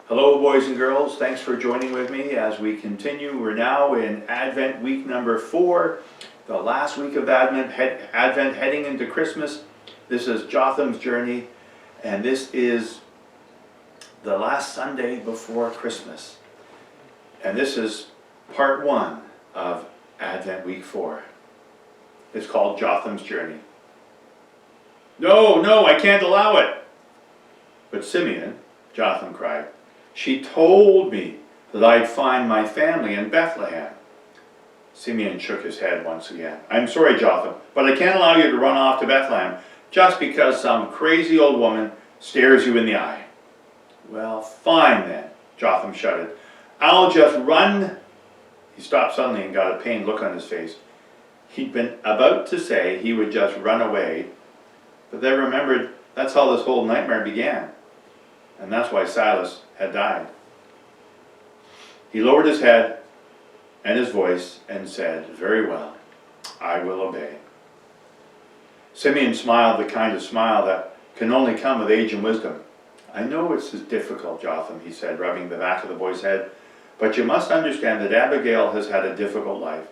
Hello boys and girls, thanks for joining with me as we continue. We're now in Advent week number 4, the last week of Advent heading into Christmas. This is Jotham's journey, and this is the last Sunday before Christmas. And this is part 1 of Advent week 4. It's called Jotham's journey. No, I can't allow it. But Simeon, Jotham cried, she told me that I'd find my family in Bethlehem. Simeon shook his head once again. I'm sorry, Jotham, but I can't allow you to run off to Bethlehem just because some crazy old woman stares you in the eye. Well, fine then, Jotham shouted. I'll just run. He stopped suddenly and got a pained look on his face. He'd been about to say he would just run away, but then remembered that's how this whole nightmare began. And that's why Silas had died. He lowered his head and his voice and said, very well, I will obey. Simeon smiled the kind of smile that can only come with age and wisdom. I know it's difficult, Jotham, he said, rubbing the back of the boy's head, but you must understand that Abigail has had a difficult life.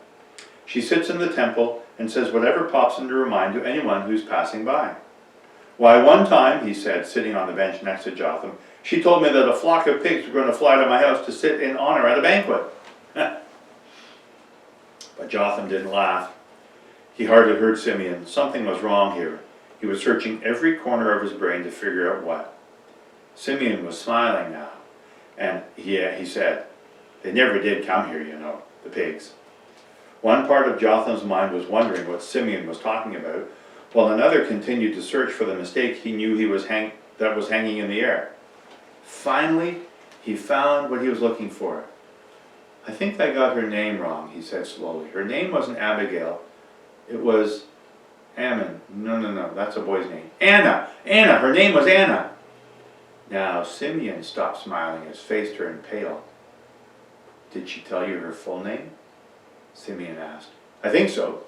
She sits in the temple and says whatever pops into her mind to anyone who's passing by. Why, one time, he said, sitting on the bench next to Jotham, she told me that a flock of pigs were going to fly to my house to sit in honor at a banquet. But Jotham didn't laugh. He hardly heard Simeon. Something was wrong here. He was searching every corner of his brain to figure out what. Simeon was smiling now, and he said, they never did come here, you know, the pigs. One part of Jotham's mind was wondering what Simeon was talking about, while another continued to search for the mistake he knew that was hanging in the air. Finally, he found what he was looking for. I think I got her name wrong, he said slowly. Her name wasn't Abigail. It was Ammon. No, that's a boy's name. Anna, her name was Anna. Now, Simeon stopped smiling. His face turned pale. Did she tell you her full name? Simeon asked. I think so,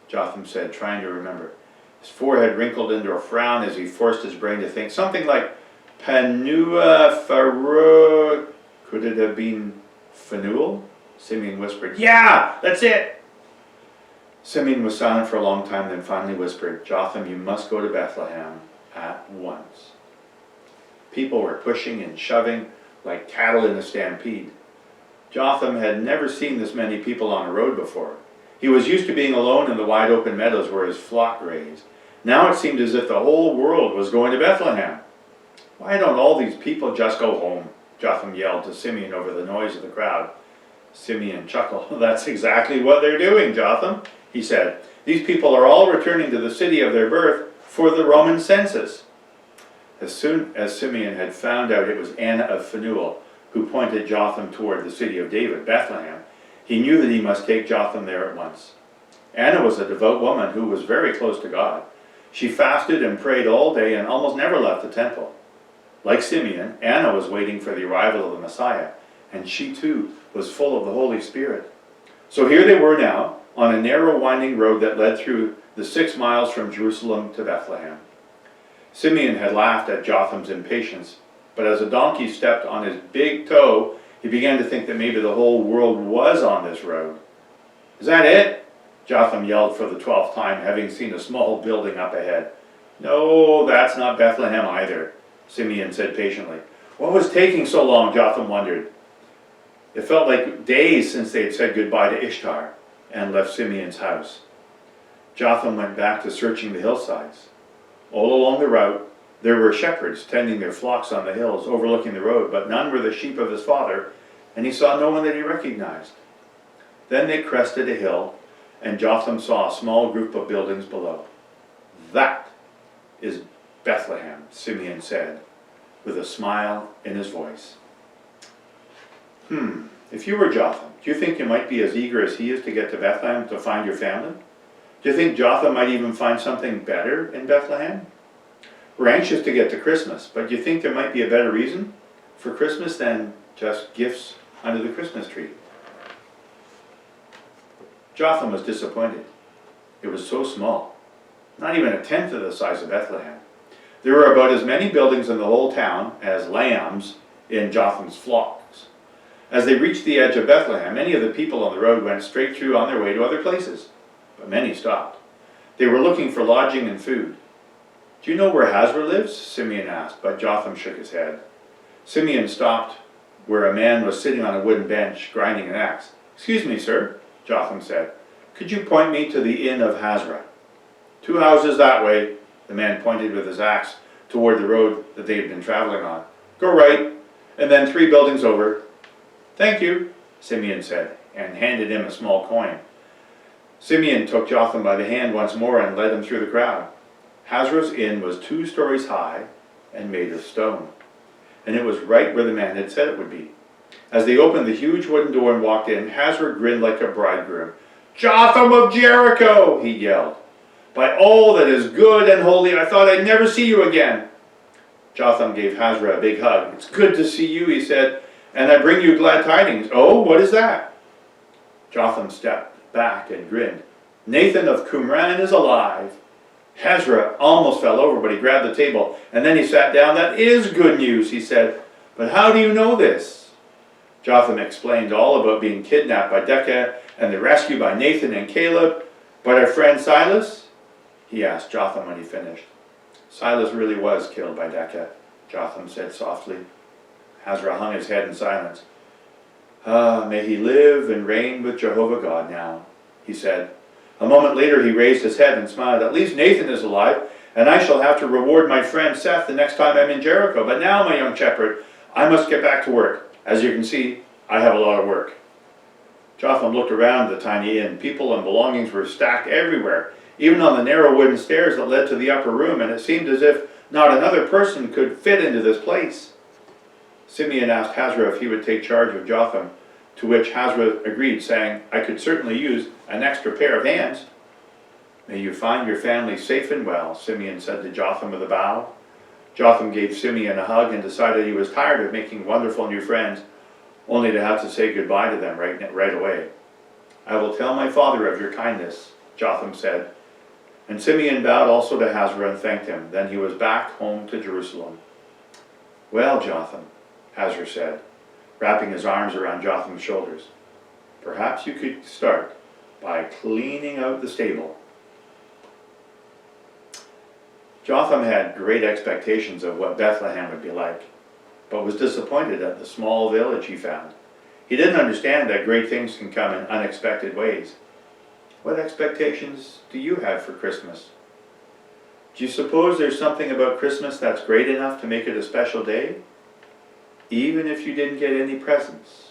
Jotham said, trying to remember. His forehead wrinkled into a frown as he forced his brain to think. Something like Panua Faru. Could it have been Phanuel? Simeon whispered. Yeah, that's it. Simeon was silent for a long time, then finally whispered, Jotham, you must go to Bethlehem at once. People were pushing and shoving like cattle in a stampede. Jotham had never seen this many people on a road before. He was used to being alone in the wide open meadows where his flock grazed. Now it seemed as if the whole world was going to Bethlehem. Why don't all these people just go home? Jotham yelled to Simeon over the noise of the crowd. Simeon chuckled. That's exactly what they're doing, Jotham, he said. These people are all returning to the city of their birth for the Roman census. As soon as Simeon had found out it was Anna of Phanuel who pointed Jotham toward the city of David, Bethlehem, he knew that he must take Jotham there at once. Anna was a devout woman who was very close to God. She fasted and prayed all day and almost never left the temple. Like Simeon, Anna was waiting for the arrival of the Messiah, and she too was full of the Holy Spirit. So here they were now, on a narrow winding road that led through the 6 miles from Jerusalem to Bethlehem. Simeon had laughed at Jotham's impatience, but as a donkey stepped on his big toe, he began to think that maybe the whole world was on this road. Is that it? Jotham yelled for the 12th time, having seen a small building up ahead. No, that's not Bethlehem either, Simeon said patiently. What was taking so long, Jotham wondered. It felt like days since they had said goodbye to Ishtar and left Simeon's house. Jotham went back to searching the hillsides. All along the route, there were shepherds tending their flocks on the hills overlooking the road, but none were the sheep of his father, and he saw no one that he recognized. Then they crested a hill, and Jotham saw a small group of buildings below. That is Bethlehem, Simeon said, with a smile in his voice. If you were Jotham, do you think you might be as eager as he is to get to Bethlehem to find your family? Do you think Jotham might even find something better in Bethlehem? We're anxious to get to Christmas, but do you think there might be a better reason for Christmas than just gifts under the Christmas tree? Jotham was disappointed. It was so small, not even a tenth of the size of Bethlehem. There were about as many buildings in the whole town as lambs in Jotham's flocks. As they reached the edge of Bethlehem, many of the people on the road went straight through on their way to other places, but many stopped. They were looking for lodging and food. "Do you know where Hazra lives?" Simeon asked, but Jotham shook his head. Simeon stopped where a man was sitting on a wooden bench grinding an axe. "Excuse me, sir," Jotham said. "Could you point me to the inn of Hazra?" "2 houses that way," the man pointed with his axe toward the road that they had been traveling on. "Go right, and then 3 buildings over." "Thank you," Simeon said, and handed him a small coin. Simeon took Jotham by the hand once more and led him through the crowd. Hazra's inn was 2 stories high and made of stone, and it was right where the man had said it would be. As they opened the huge wooden door and walked in, Hazra grinned like a bridegroom. "Jotham of Jericho!" he yelled. "By all that is good and holy, I thought I'd never see you again." Jotham gave Hazra a big hug. "It's good to see you," he said, "and I bring you glad tidings." "Oh, what is that?" Jotham stepped back and grinned. "Nathan of Qumran is alive." Hazra almost fell over, but he grabbed the table, and then he sat down. "That is good news," he said. "But how do you know this?" Jotham explained all about being kidnapped by Decca and the rescue by Nathan and Caleb. "But our friend Silas?" he asked Jotham when he finished. "Silas really was killed by Decca," Jotham said softly. Hazra hung his head in silence. "Ah, may he live and reign with Jehovah God now," he said. A moment later he raised his head and smiled. "At least Nathan is alive, and I shall have to reward my friend Seth the next time I'm in Jericho. But now, my young shepherd, I must get back to work. As you can see, I have a lot of work." Jotham looked around the tiny inn. People and belongings were stacked everywhere, even on the narrow wooden stairs that led to the upper room, and it seemed as if not another person could fit into this place. Simeon asked Hazra if he would take charge of Jotham, to which Hazra agreed, saying, "I could certainly use an extra pair of hands." "May you find your family safe and well," Simeon said to Jotham with a bow. Jotham gave Simeon a hug and decided he was tired of making wonderful new friends, only to have to say goodbye to them right away. "I will tell my father of your kindness," Jotham said. And Simeon bowed also to Hazra and thanked him. Then he was back home to Jerusalem. "Well, Jotham," Hazra said, wrapping his arms around Jotham's shoulders, "perhaps you could start by cleaning out the stable." Jotham had great expectations of what Bethlehem would be like, but was disappointed at the small village he found. He didn't understand that great things can come in unexpected ways. What expectations do you have for Christmas? Do you suppose there's something about Christmas that's great enough to make it a special day? Even if you didn't get any presents?